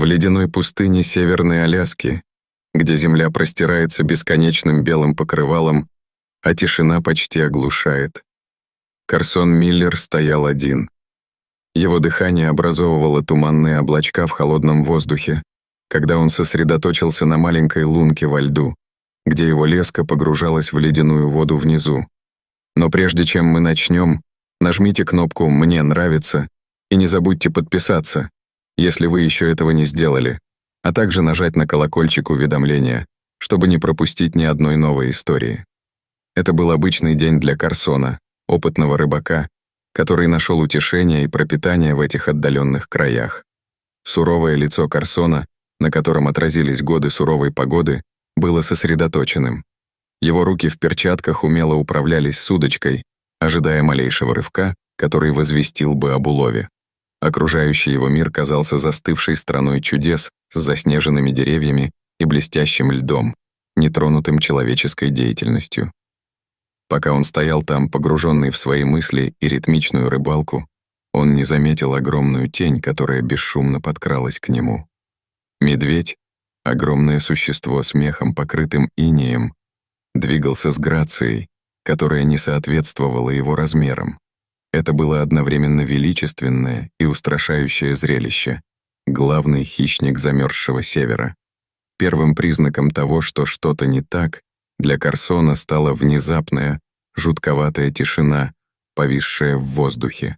В ледяной пустыне Северной Аляски, где земля простирается бесконечным белым покрывалом, а тишина почти оглушает, Карсон Миллер стоял один. Его дыхание образовывало туманные облачка в холодном воздухе, когда он сосредоточился на маленькой лунке во льду, где его леска погружалась в ледяную воду внизу. Но прежде чем мы начнем, нажмите кнопку «Мне нравится» и не забудьте подписаться, если вы еще этого не сделали, а также нажать на колокольчик уведомления, чтобы не пропустить ни одной новой истории. Это был обычный день для Карсона, опытного рыбака, который нашел утешение и пропитание в этих отдаленных краях. Суровое лицо Карсона, на котором отразились годы суровой погоды, было сосредоточенным. Его руки в перчатках умело управлялись с удочкой, ожидая малейшего рывка, который возвестил бы об улове. Окружающий его мир казался застывшей страной чудес с заснеженными деревьями и блестящим льдом, нетронутым человеческой деятельностью. Пока он стоял там, погруженный в свои мысли и ритмичную рыбалку, он не заметил огромную тень, которая бесшумно подкралась к нему. Медведь, огромное существо с мехом, покрытым инеем, двигался с грацией, которая не соответствовала его размерам. Это было одновременно величественное и устрашающее зрелище, главный хищник замерзшего севера. Первым признаком того, что что-то не так, для Карсона стала внезапная, жутковатая тишина, повисшая в воздухе.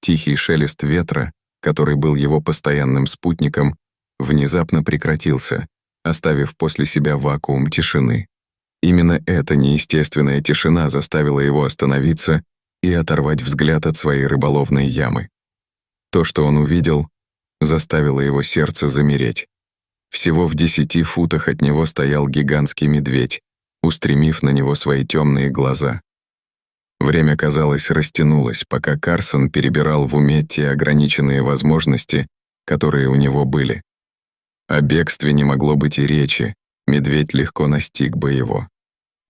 Тихий шелест ветра, который был его постоянным спутником, внезапно прекратился, оставив после себя вакуум тишины. Именно эта неестественная тишина заставила его остановиться и оторвать взгляд от своей рыболовной ямы. То, что он увидел, заставило его сердце замереть. Всего в 10 футах от него стоял гигантский медведь, устремив на него свои темные глаза. Время, казалось, растянулось, пока Карсон перебирал в уме те ограниченные возможности, которые у него были. О бегстве не могло быть и речи, медведь легко настиг бы его.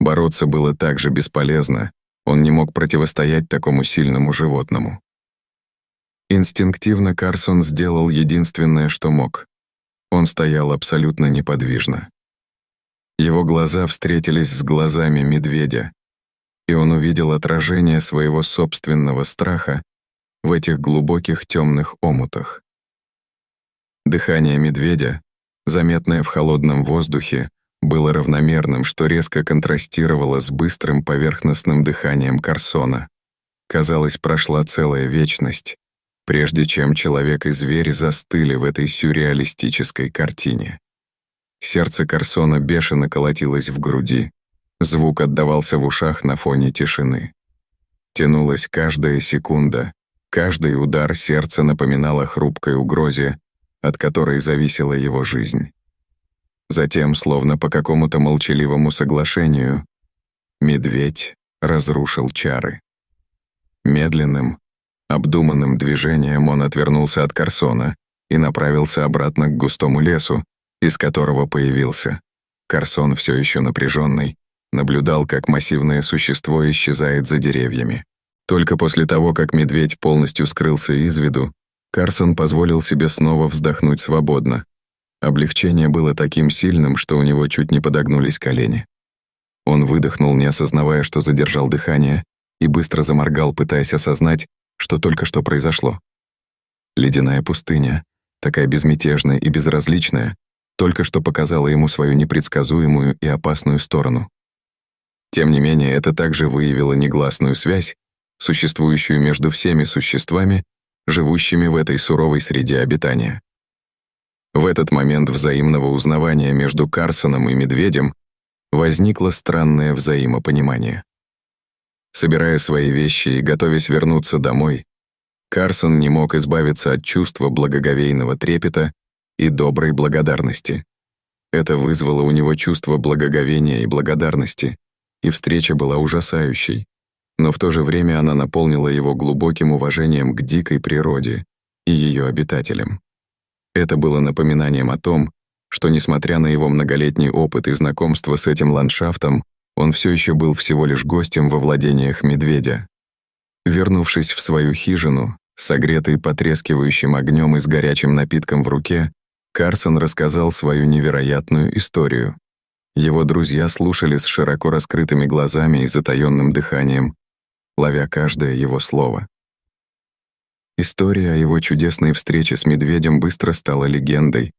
Бороться было так же бесполезно, он не мог противостоять такому сильному животному. Инстинктивно Карсон сделал единственное, что мог. Он стоял абсолютно неподвижно. Его глаза встретились с глазами медведя, и он увидел отражение своего собственного страха в этих глубоких темных омутах. Дыхание медведя, заметное в холодном воздухе, было равномерным, что резко контрастировало с быстрым поверхностным дыханием Карсона. Казалось, прошла целая вечность, прежде чем человек и зверь застыли в этой сюрреалистической картине. Сердце Карсона бешено колотилось в груди, звук отдавался в ушах на фоне тишины. Тянулась каждая секунда, каждый удар сердца напоминал о хрупкой угрозе, от которой зависела его жизнь. Затем, словно по какому-то молчаливому соглашению, медведь разрушил чары. Медленным, обдуманным движением он отвернулся от Карсона и направился обратно к густому лесу, из которого появился. Карсон, все еще напряженный, наблюдал, как массивное существо исчезает за деревьями. Только после того, как медведь полностью скрылся из виду, Карсон позволил себе снова вздохнуть свободно. Облегчение было таким сильным, что у него чуть не подогнулись колени. Он выдохнул, не осознавая, что задержал дыхание, и быстро заморгал, пытаясь осознать, что только что произошло. Ледяная пустыня, такая безмятежная и безразличная, только что показала ему свою непредсказуемую и опасную сторону. Тем не менее, это также выявило негласную связь, существующую между всеми существами, живущими в этой суровой среде обитания. В этот момент взаимного узнавания между Карсоном и медведем возникло странное взаимопонимание. Собирая свои вещи и готовясь вернуться домой, Карсон не мог избавиться от чувства благоговейного трепета и доброй благодарности. Это вызвало у него чувство благоговения и благодарности, и встреча была ужасающей, но в то же время она наполнила его глубоким уважением к дикой природе и ее обитателям. Это было напоминанием о том, что, несмотря на его многолетний опыт и знакомство с этим ландшафтом, он все еще был всего лишь гостем во владениях медведя. Вернувшись в свою хижину, согретый потрескивающим огнем и с горячим напитком в руке, Карсон рассказал свою невероятную историю. Его друзья слушали с широко раскрытыми глазами и затаённым дыханием, ловя каждое его слово. История о его чудесной встрече с медведем быстро стала легендой,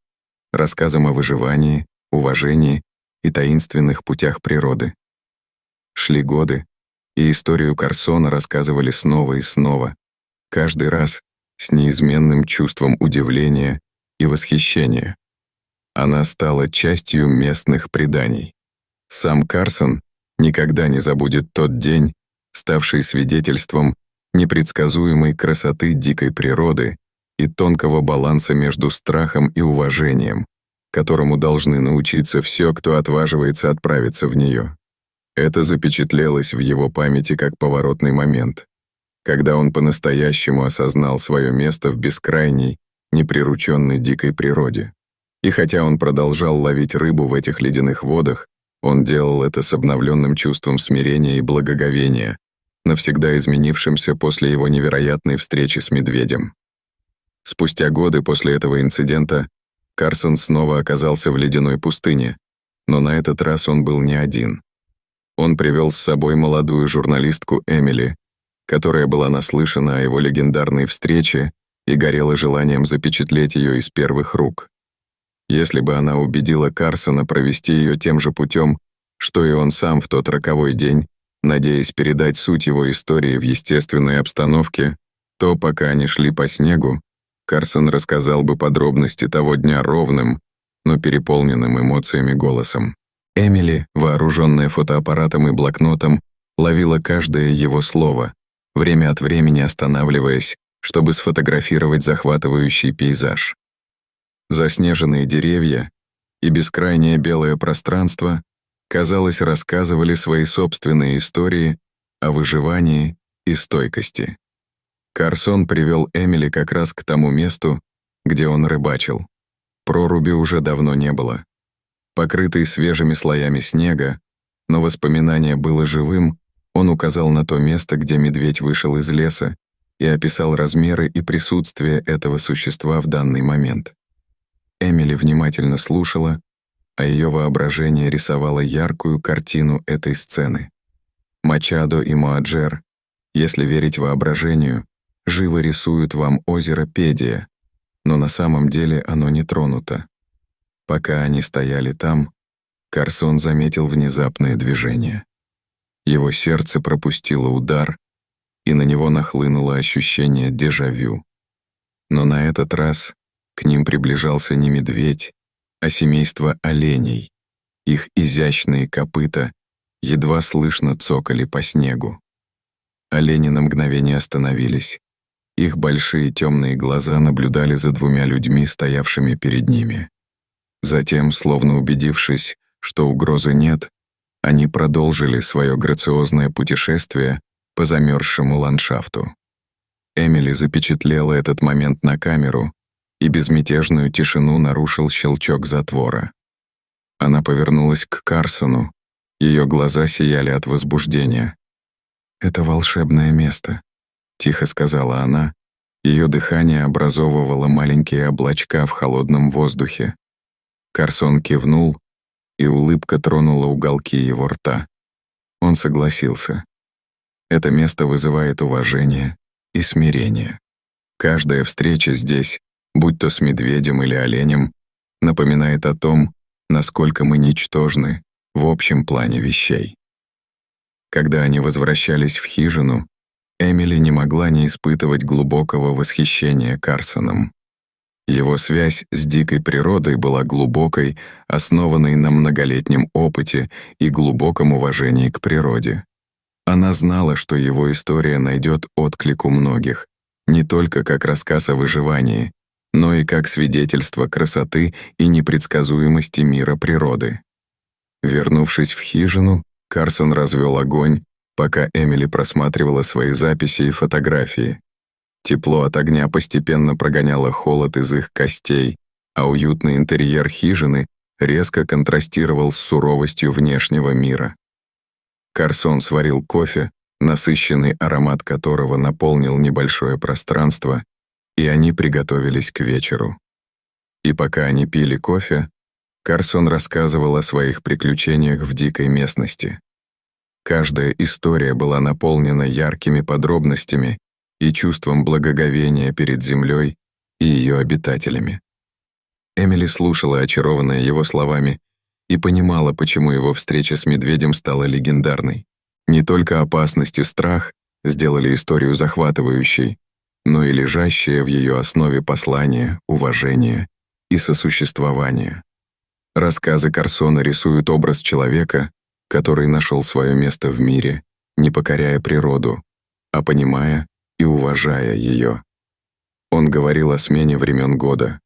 рассказом о выживании, уважении и таинственных путях природы. Шли годы, и историю Карсона рассказывали снова и снова, каждый раз с неизменным чувством удивления и восхищения. Она стала частью местных преданий. Сам Карсон никогда не забудет тот день, ставший свидетельством непредсказуемой красоты дикой природы и тонкого баланса между страхом и уважением, которому должны научиться все, кто отваживается отправиться в нее. Это запечатлелось в его памяти как поворотный момент, когда он по-настоящему осознал свое место в бескрайней, неприрученной дикой природе. И хотя он продолжал ловить рыбу в этих ледяных водах, он делал это с обновленным чувством смирения и благоговения, навсегда изменившимся после его невероятной встречи с медведем. Спустя годы после этого инцидента Карсон снова оказался в ледяной пустыне, но на этот раз он был не один. Он привел с собой молодую журналистку Эмили, которая была наслышана о его легендарной встрече и горела желанием запечатлеть ее из первых рук. Если бы она убедила Карсона провести ее тем же путем, что и он сам в тот роковой день, надеясь передать суть его истории в естественной обстановке, то, пока они шли по снегу, Карсон рассказал бы подробности того дня ровным, но переполненным эмоциями голосом. Эмили, вооруженная фотоаппаратом и блокнотом, ловила каждое его слово, время от времени останавливаясь, чтобы сфотографировать захватывающий пейзаж. Заснеженные деревья и бескрайнее белое пространство, казалось, рассказывали свои собственные истории о выживании и стойкости. Карсон привел Эмили как раз к тому месту, где он рыбачил. Проруби уже давно не было. Покрытый свежими слоями снега, но воспоминание было живым, он указал на то место, где медведь вышел из леса, и описал размеры и присутствие этого существа в данный момент. Эмили внимательно слушала, а ее воображение рисовало яркую картину этой сцены. Мачадо и Моаджер, если верить воображению, живо рисуют вам озеро Педия, но на самом деле оно не тронуто. Пока они стояли там, Карсон заметил внезапное движение. Его сердце пропустило удар, и на него нахлынуло ощущение дежавю. Но на этот раз к ним приближался не медведь, а семейство оленей. Их изящные копыта едва слышно цокали по снегу. Олени на мгновение остановились. Их большие темные глаза наблюдали за двумя людьми, стоявшими перед ними. Затем, словно убедившись, что угрозы нет, они продолжили свое грациозное путешествие по замерзшему ландшафту. Эмили запечатлела этот момент на камеру, и безмятежную тишину нарушил щелчок затвора. Она повернулась к Карсону, ее глаза сияли от возбуждения. «Это волшебное место», — тихо сказала она. Ее дыхание образовывало маленькие облачка в холодном воздухе. Карсон кивнул, и улыбка тронула уголки его рта. Он согласился. Это место вызывает уважение и смирение. Каждая встреча здесь, будь то с медведем или оленем, напоминает о том, насколько мы ничтожны в общем плане вещей. Когда они возвращались в хижину, Эмили не могла не испытывать глубокого восхищения Карсоном. Его связь с дикой природой была глубокой, основанной на многолетнем опыте и глубоком уважении к природе. Она знала, что его история найдет отклик у многих, не только как рассказ о выживании, но и как свидетельство красоты и непредсказуемости мира природы. Вернувшись в хижину, Карсон развел огонь, пока Эмили просматривала свои записи и фотографии. Тепло от огня постепенно прогоняло холод из их костей, а уютный интерьер хижины резко контрастировал с суровостью внешнего мира. Карсон сварил кофе, насыщенный аромат которого наполнил небольшое пространство, и они приготовились к вечеру. И пока они пили кофе, Карсон рассказывал о своих приключениях в дикой местности. Каждая история была наполнена яркими подробностями и чувством благоговения перед землей и ее обитателями. Эмили слушала, очарованная его словами, и понимала, почему его встреча с медведем стала легендарной. Не только опасность и страх сделали историю захватывающей, но и лежащее в ее основе послание, уважение и сосуществование. Рассказы Карсона рисуют образ человека, который нашел свое место в мире, не покоряя природу, а понимая и уважая ее. Он говорил о смене времен года,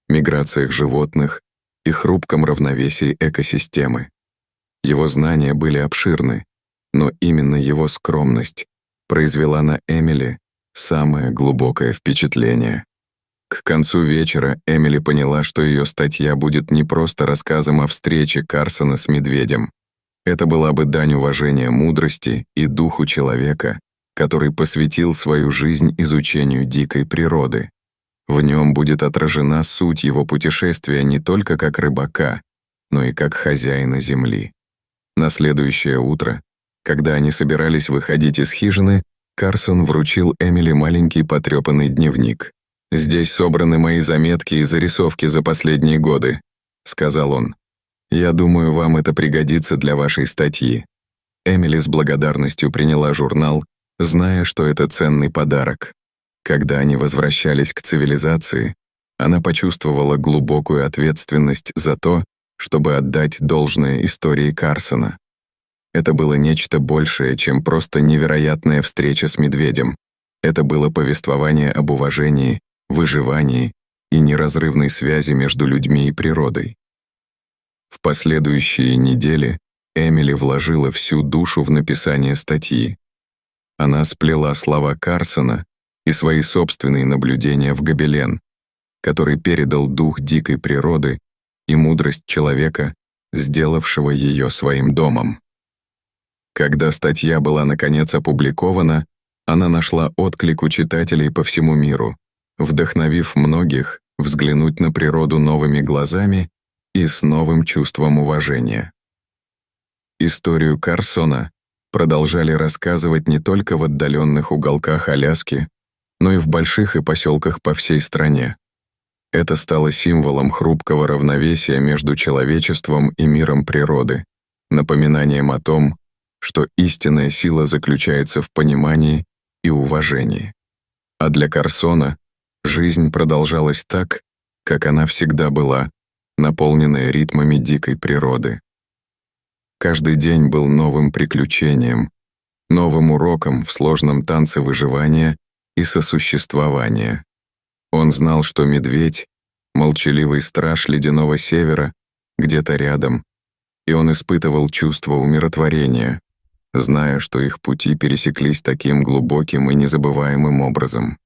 миграциях животных и хрупком равновесии экосистемы. Его знания были обширны, но именно его скромность произвела на Эмили самое глубокое впечатление. К концу вечера Эмили поняла, что ее статья будет не просто рассказом о встрече Карсона с медведем. Это была бы дань уважения мудрости и духу человека, который посвятил свою жизнь изучению дикой природы. В нем будет отражена суть его путешествия не только как рыбака, но и как хозяина земли. На следующее утро, когда они собирались выходить из хижины, Карсон вручил Эмили маленький потрепанный дневник. «Здесь собраны мои заметки и зарисовки за последние годы», — сказал он. «Я думаю, вам это пригодится для вашей статьи». Эмили с благодарностью приняла журнал, зная, что это ценный подарок. Когда они возвращались к цивилизации, она почувствовала глубокую ответственность за то, чтобы отдать должное истории Карсона. Это было нечто большее, чем просто невероятная встреча с медведем. Это было повествование об уважении, выживании и неразрывной связи между людьми и природой. В последующие недели Эмили вложила всю душу в написание статьи. Она сплела слова Карсона и свои собственные наблюдения в гобелен, который передал дух дикой природы и мудрость человека, сделавшего ее своим домом. Когда статья была наконец опубликована, она нашла отклик у читателей по всему миру, вдохновив многих взглянуть на природу новыми глазами и с новым чувством уважения. Историю Карсона продолжали рассказывать не только в отдаленных уголках Аляски, но и в больших и поселках по всей стране. Это стало символом хрупкого равновесия между человечеством и миром природы, напоминанием о том, что истинная сила заключается в понимании и уважении. А для Карсона жизнь продолжалась так, как она всегда была, наполненная ритмами дикой природы. Каждый день был новым приключением, новым уроком в сложном танце выживания и сосуществования. Он знал, что медведь — молчаливый страж ледяного севера, где-то рядом, и он испытывал чувство умиротворения, зная, что их пути пересеклись таким глубоким и незабываемым образом.